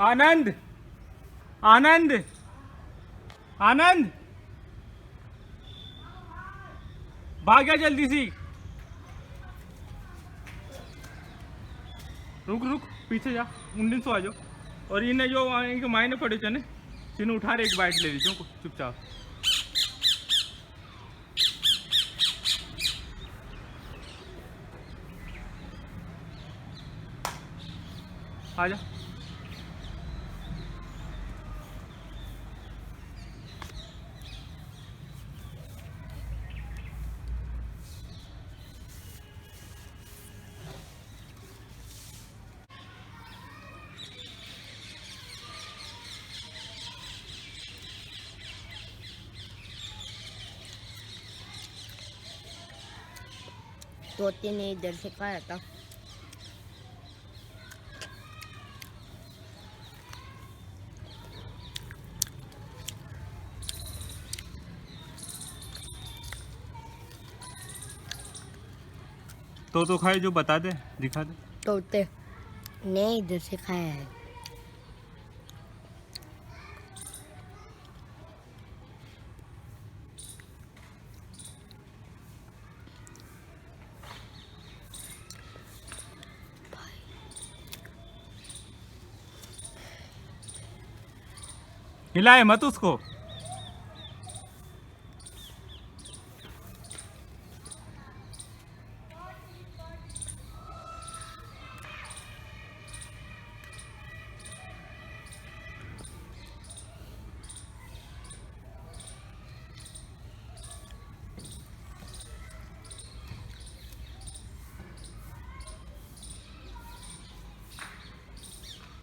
आनंद आनंद आनंद भाग जा जल्दी सी। रुक रुक पीछे जा ઊંડી सो आ जाओ। और इन्हें जो इनके मायने पड़े थे ने जिन्हें उठा रहे एक बाइट ले लीजिए चुपचाप। आ जा तोते ने इधर से खाया था। तो खाए जो बता दे दिखा दे। तोते ने इधर से खाया है। हिलाए मत उसको।